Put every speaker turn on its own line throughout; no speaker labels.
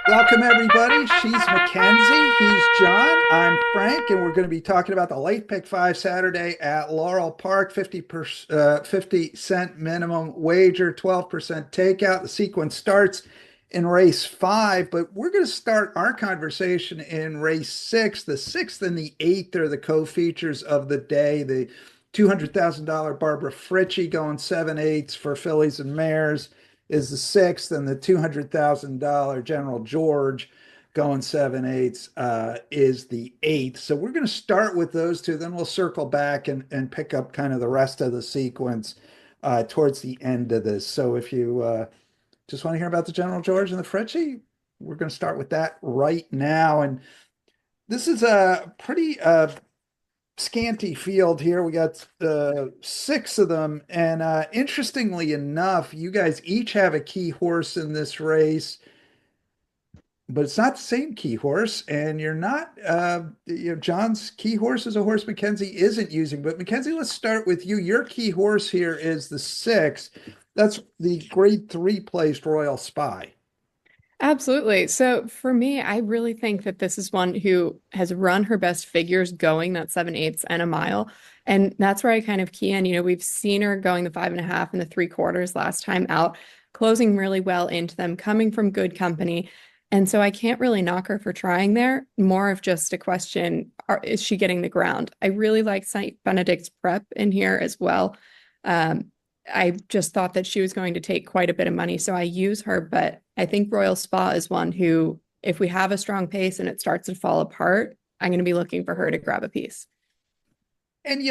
Welcome, everybody. She's Mackenzie. He's John. I'm Frank, and we're going to be talking about the late pick five Saturday at Laurel Park. 50 cent minimum wager, 12% takeout. The sequence starts in race five, but we're going to start our conversation in race six. The sixth and the eighth are the co-features of the day. The $200,000 Barbara Fritchie going 7/8 for fillies and mares is the sixth, and the $200,000 General George going 7/8 is the eighth. So we're going to start with those two, then we'll circle back and pick up kind of the rest of the sequence towards the end of this. So if you just want to hear about the General George and the Fritchie, we're going to start with that right now. And this is a pretty scanty field here. We got six of them. And interestingly enough, you guys each have a key horse in this race, but it's not the same key horse. And you're not, John's key horse is a horse Mackenzie isn't using. But Mackenzie, let's start with you. Your key horse here is the six. That's the grade three placed Royal Spy.
Absolutely. So for me, I really think that this is one who has run her best figures going that 7/8 and a mile. And that's where I kind of key in. We've seen her going the 5.5 and the 3/4 last time out, closing really well into them, coming from good company. And so I can't really knock her for trying there. More of just a question, is she getting the ground? I really like St. Benedict's prep in here as well. I just thought that she was going to take quite a bit of money, so I use her. But I think Royal Spa is one who, if we have a strong pace and it starts to fall apart, I'm going to be looking for her to grab a piece.
And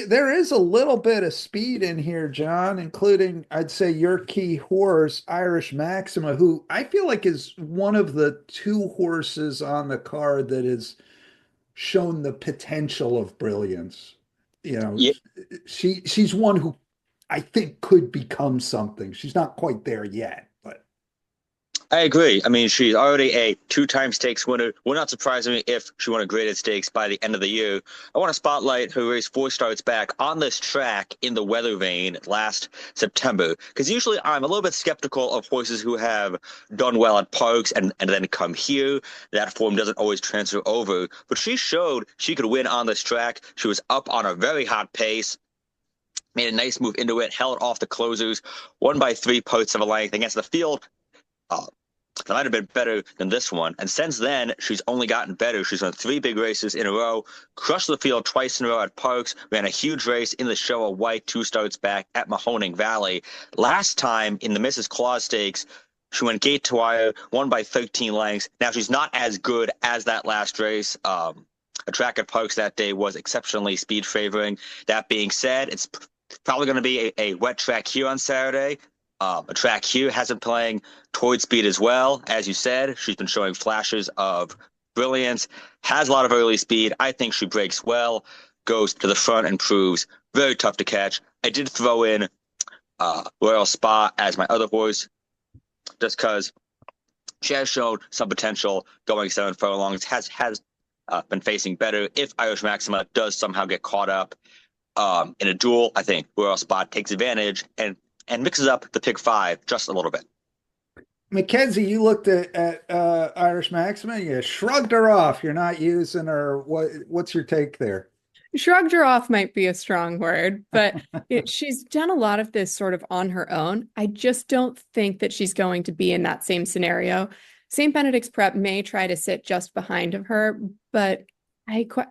there is a little bit of speed in here, John, including, I'd say, your key horse, Irish Maxima, who I feel like is one of the two horses on the card that has shown the potential of brilliance. You know,
Yeah,
she's one who I think could become something. She's not quite there yet, but
I agree. I mean, she's already a two-time stakes winner. Would not surprise me if she won a graded stakes by the end of the year. I want to spotlight her race four starts back on this track in the weather vane last September. Because usually I'm a little bit skeptical of horses who have done well at parks and then come here. That form doesn't always transfer over. But she showed she could win on this track. She was up on a very hot pace. Made a nice move into it, held off the closers, won by 3 parts of a length against the field. Uh, that might have been better than this one. And since then, she's only gotten better. She's won 3 big races in a row, crushed the field twice in a row at Parks, ran a huge race in the Show of White 2 starts back at Mahoning Valley. Last time in the Mrs. Claus Stakes, she went gate to wire, won by 13 lengths. Now she's not as good as that last race. A track at Parks that day was exceptionally speed favoring. That being said, it's probably going to be a wet track here on Saturday. A track here has been playing toward speed as well. As you said, she's been showing flashes of brilliance, has a lot of early speed. I think she breaks well, goes to the front and proves very tough to catch. I did throw in Royal Spa as my other horse just because she has shown some potential going 7 furlongs, has been facing better. If Irish Maxima does somehow get caught up in a duel, I think Royal Spa takes advantage and mixes up the pick five just a little bit.
Mackenzie, you looked at Irish Maxima, you shrugged her off. You're not using her. What's your take there?
Shrugged her off might be a strong word, but she's done a lot of this sort of on her own. I just don't think that she's going to be in that same scenario. St. Benedict's prep may try to sit just behind of her, but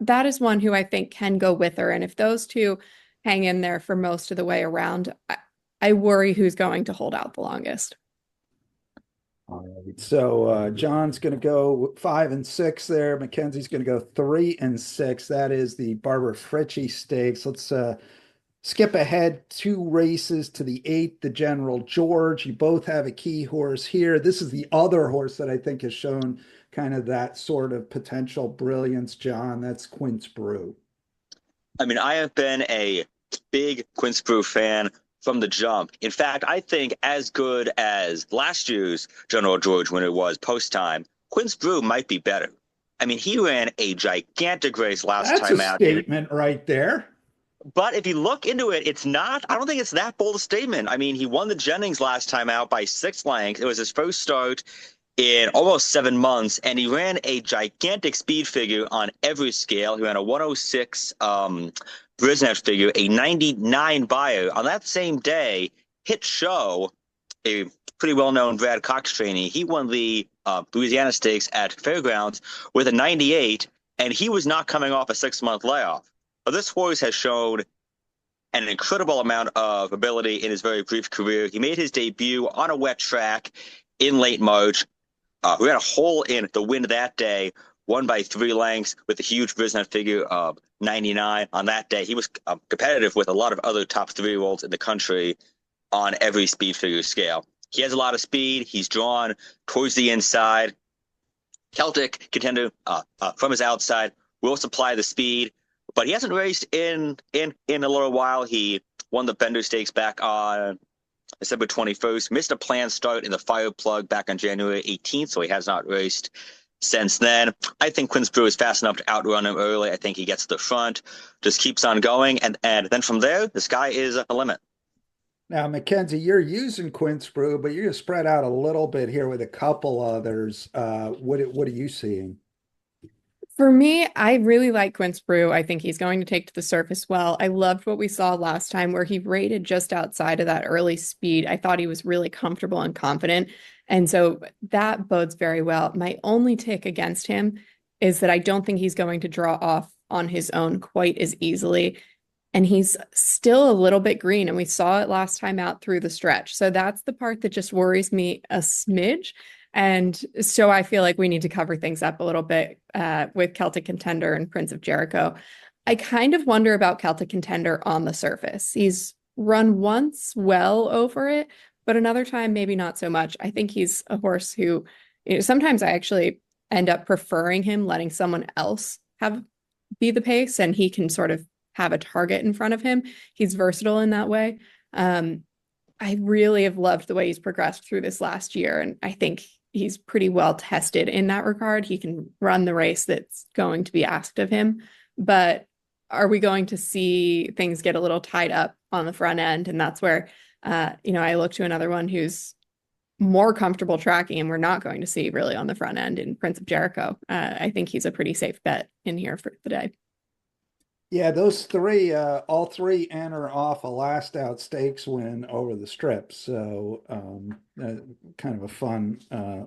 that is one who I think can go with her. And if those two hang in there for most of the way around, I worry who's going to hold out the longest.
All right. So John's going to go 5 and 6 there. Mackenzie's going to go 3 and 6. That is the Barbara Fritchie Stakes. Let's skip ahead 2 races to the eighth, the General George. You both have a key horse here. This is the other horse that I think has shown kind of that sort of potential brilliance, John. That's Quint's Brew.
I mean, I have been a big Quint Brew fan from the jump. In fact, I think as good as last year's General George winner was post time, Quint Brew might be better. I mean, he ran a gigantic race last
That's
time
a
out.
statement right there.
But if you look into it, it's not, I don't think it's that bold a statement. I mean, he won the Jennings last time out by 6 lengths. It was his first start in almost 7 months, and he ran a gigantic speed figure on every scale. He ran a 106 Brisnet figure, a 99 bio. On that same day, Hit Show, a pretty well-known Brad Cox trainee, he won the Louisiana Stakes at Fairgrounds with a 98, and he was not coming off a 6-month layoff. But this horse has shown an incredible amount of ability in his very brief career. He made his debut on a wet track in late March. We had a hole in the wind that day, won by 3 lengths with a huge Brisnet figure of 99 on that day. He was competitive with a lot of other top 3-year-olds in the country on every speed figure scale. He has a lot of speed. He's drawn towards the inside. Celtic Contender from his outside will supply the speed, but he hasn't raced in a little while. He won the Bender Stakes back on December 21st, missed a planned start in the Fire Plug back on January 18th, so he has not raced since then. I think Quint Brew is fast enough to outrun him early. I think he gets to the front, just keeps on going, and then from there, the sky is the limit.
Now, Mackenzie, you're using Quint Brew, but you're going to spread out a little bit here with a couple others. What are you seeing?
For me, I really like Quint Brew. I think he's going to take to the surface well. I loved what we saw last time where he rated just outside of that early speed. I thought he was really comfortable and confident. And so that bodes very well. My only tick against him is that I don't think he's going to draw off on his own quite as easily. And he's still a little bit green, and we saw it last time out through the stretch. So that's the part that just worries me a smidge. And so I feel like we need to cover things up a little bit with Celtic Contender and Prince of Jericho. I kind of wonder about Celtic Contender on the surface. He's run once well over it, but another time maybe not so much. I think he's a horse who, sometimes I actually end up preferring him letting someone else be the pace, and he can sort of have a target in front of him. He's versatile in that way. I really have loved the way he's progressed through this last year, and I think he's pretty well tested in that regard. He can run the race that's going to be asked of him, but are we going to see things get a little tied up on the front end? And that's where, I look to another one who's more comfortable tracking, and we're not going to see really on the front end in Prince of Jericho. I think he's a pretty safe bet in here for the day.
Yeah, those three, all three enter off a last out stakes win over the strip. So kind of a fun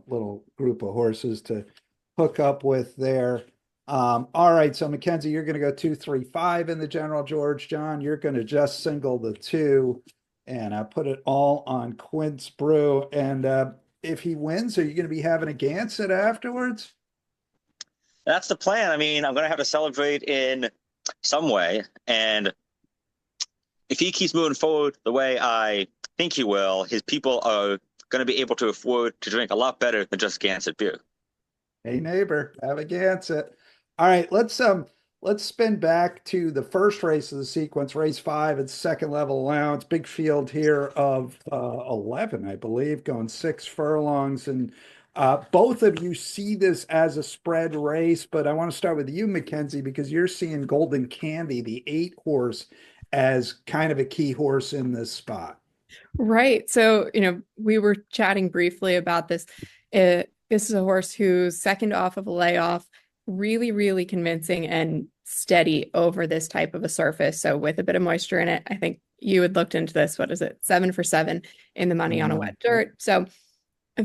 little group of horses to hook up with there. All right, so Mackenzie, you're going to go 2, 3, 5 in the General George. John, you're going to just single the 2, and I put it all on Quint Brew. And if he wins, are you going to be having a Gansett afterwards?
That's the plan. I mean, I'm going to have to celebrate in some way, and if he keeps moving forward the way I think he will, his people are going to be able to afford to drink a lot better than just Gansett beer.
Hey neighbor, have a Gansett. All right, let's spin back to the first race of the sequence, race 5 at second level allowance. Big field here of 11, I believe, going 6 furlongs, and both of you see this as a spread race, but I want to start with you, Mackenzie, because you're seeing Golden Candy, the 8 horse, as kind of a key horse in this spot.
Right. So, we were chatting briefly about this. This is a horse who's second off of a layoff, really, really convincing and steady over this type of a surface. So with a bit of moisture in it, I think you had looked into this. What is it? 7 for 7 in the money on a wet dirt. So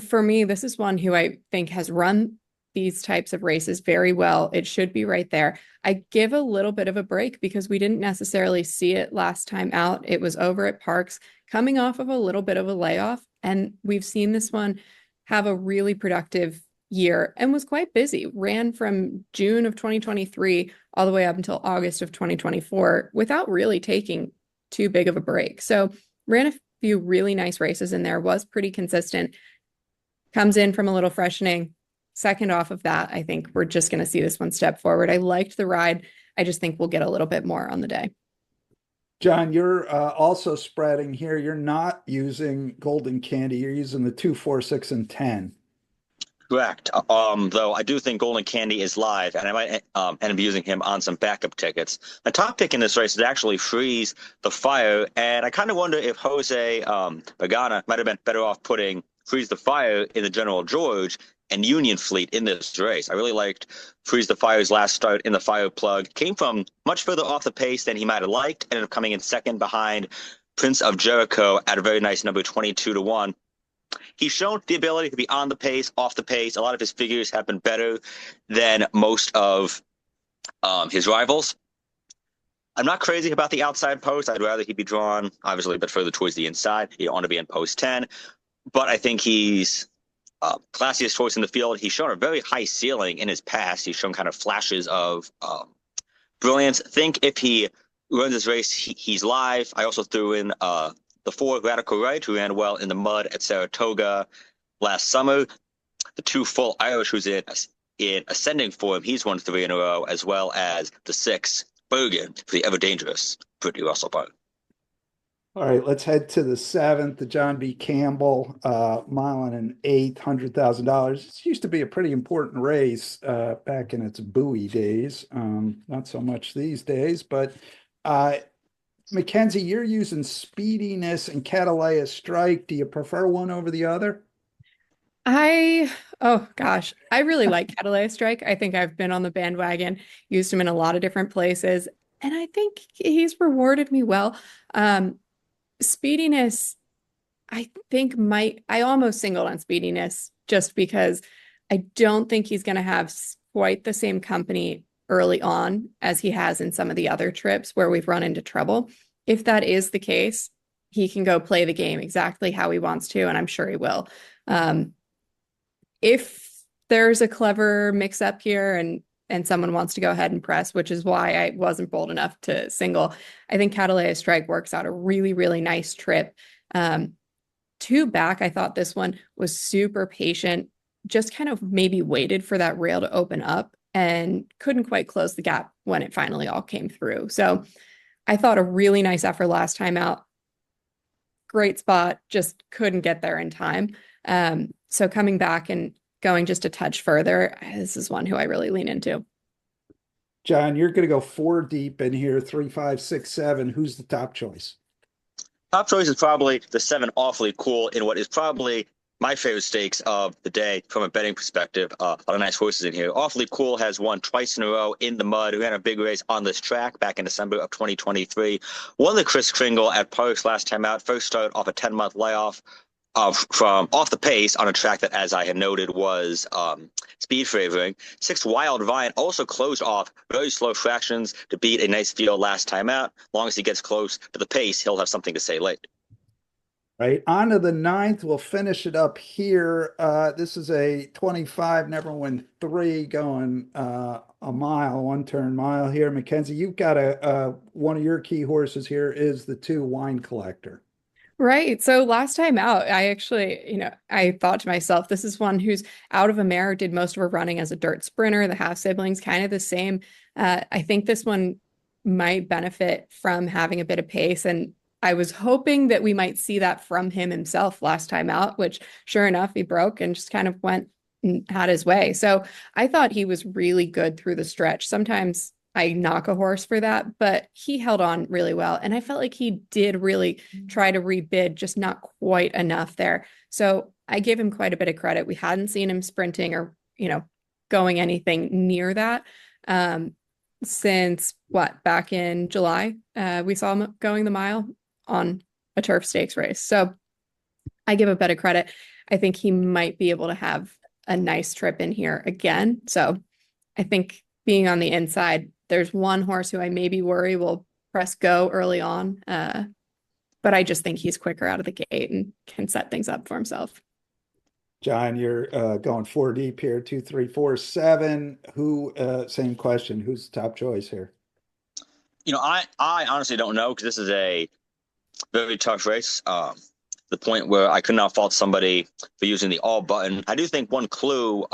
for me, this is one who I think has run these types of races very well. It should be right there. I give a little bit of a break because we didn't necessarily see it last time out. It was over at Parks, coming off of a little bit of a layoff. And we've seen this one have a really productive year and was quite busy. Ran from June of 2023 all the way up until August of 2024 without really taking too big of a break. So ran a few really nice races in there, was pretty consistent. Comes in from a little freshening. Second off of that, I think we're just going to see this one step forward. I liked the ride. I just think we'll get a little bit more on the day.
John, you're also spreading here. You're not using Golden Candy. You're using the 2, 4, 6, and 10.
Correct. Though I do think Golden Candy is live, and I might end up using him on some backup tickets. The top pick in this race is actually Freeze the Fire, and I kind of wonder if Jose Pagana might have been better off putting Freeze the Fire in the General George, and Union Fleet in this race. I really liked Freeze the Fire's last start in the Fire Plug. Came from much further off the pace than he might have liked. Ended up coming in second behind Prince of Jericho at a very nice number, 22-1. He's shown the ability to be on the pace, off the pace. A lot of his figures have been better than most of his rivals. I'm not crazy about the outside post. I'd rather he be drawn, obviously, a bit further towards the inside. You don't want to be in post 10. But I think he's classiest choice in the field. He's shown a very high ceiling in his past. He's shown kind of flashes of brilliance. I think if he runs this race, he's live. I also threw in the 4 Radical Right, who ran well in the mud at Saratoga last summer. The 2 Full Irish, who's in ascending form. He's won 3 in a row, as well as the 6 Bergen for the ever dangerous Brittany Russell Park.
All right, let's head to the 7th, the John B. Campbell, mile and 1/8, $100,000. This used to be a pretty important race back in its Bowie days. Not so much these days, but Mackenzie, you're using Speediness and Catalea Strike. Do you prefer one over the other?
Oh gosh, I really like Catalea Strike. I think I've been on the bandwagon, used him in a lot of different places, and I think he's rewarded me well. Speediness, I think I almost singled on Speediness just because I don't think he's going to have quite the same company early on as he has in some of the other trips where we've run into trouble. If that is the case, he can go play the game exactly how he wants to, and I'm sure he will. If there's a clever mix up here and someone wants to go ahead and press, which is why I wasn't bold enough to single, I think Catalea Strike works out a really, really nice trip. 2 back, I thought this one was super patient, just kind of maybe waited for that rail to open up and couldn't quite close the gap when it finally all came through. So I thought a really nice effort last time out. Great spot, just couldn't get there in time. So coming back and going just a touch further, this is one who I really lean into.
John, you're going to go 4 deep in here, 3, 5, 6, 7. Who's the top choice?
Top choice is probably the 7 Awfully Cool in what is probably my favorite stakes of the day from a betting perspective. A lot of nice horses in here. Awfully Cool has won twice in a row in the mud. We ran a big race on this track back in December of 2023. Won the Chris Kringle at Parks last time out. First start off a 10-month layoff from off the pace on a track that, as I had noted, was speed favoring. 6 Wild Vine also closed off very slow fractions to beat a nice field last time out. As long as he gets close to the pace, he'll have something to say late.
Right, on to the 9th. We'll finish it up here. This is a 25, never win 3, going a mile, 1-turn mile here. Mackenzie, you've got one of your key horses here is the 2 Wine Collector.
Right. So last time out, I actually, I thought to myself, this is one who's out of a mare, did most of her running as a dirt sprinter, the half siblings, kind of the same. I think this one might benefit from having a bit of pace. And I was hoping that we might see that from him himself last time out, which sure enough, he broke and just kind of went and had his way. So I thought he was really good through the stretch. Sometimes I knock a horse for that, but he held on really well. And I felt like he did really try to rebid, just not quite enough there. So I give him quite a bit of credit. We hadn't seen him sprinting or, going anything near that since back in July. We saw him going the mile on a turf stakes race. So I give a bit of credit. I think he might be able to have a nice trip in here again. So I think being on the inside, there's one horse who I maybe worry will press go early on. But I just think he's quicker out of the gate and can set things up for himself.
John, you're going 4 deep here, 2, 3, 4, 7. Same question. Who's the top choice here?
I honestly don't know, because this is a very tough race. The point where I could not fault somebody for using the all button. I do think one clue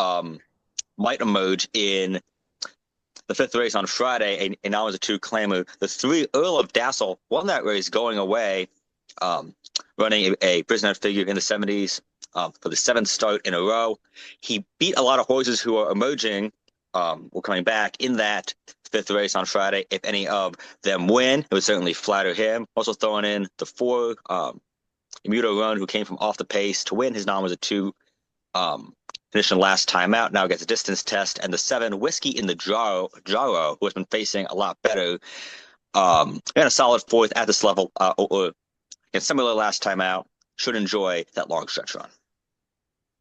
might emerge in the 5th race on Friday, and now is a 2 claimer. The 3 Earl of Dassel won that race going away, running a prisoner figure in the 70s for the 7th start in a row. He beat a lot of horses who are emerging or coming back in that 5th race on Friday. If any of them win, it would certainly flatter him. Also throwing in the 4 Muto Run, who came from off the pace to win. His nom was a 2 finishing last time out, now gets a distance test, and the 7 Whiskey in the Jaro, who has been facing a lot better, and a solid fourth at this level, and similar last time out, should enjoy that long stretch run.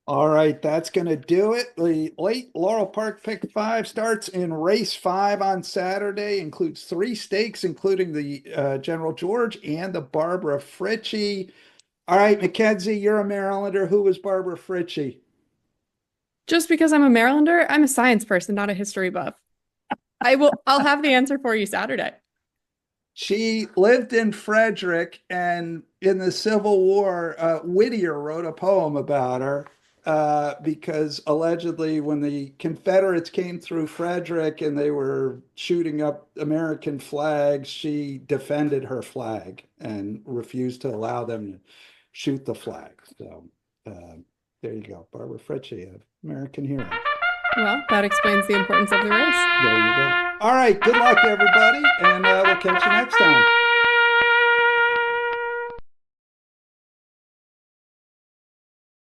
All right, that's going to do it. The late Laurel Park Pick 5 starts in race 5 on Saturday, includes 3 stakes, including the General George and the Barbara Fritchie. All right, Mackenzie, you're a Marylander. Who was Barbara Fritchie?
Just because I'm a Marylander, I'm a science person, not a history buff. I'll have the answer for you Saturday.
She lived in Frederick, and in the Civil War, Whittier wrote a poem about her. Because allegedly when the Confederates came through Frederick and they were shooting up American flags, she defended her flag and refused to allow them to shoot the flag. So there you go. Barbara Fritchie, an American hero.
Well, that explains the importance of the race.
There you go. All right. Good luck, everybody. And we'll catch you next time.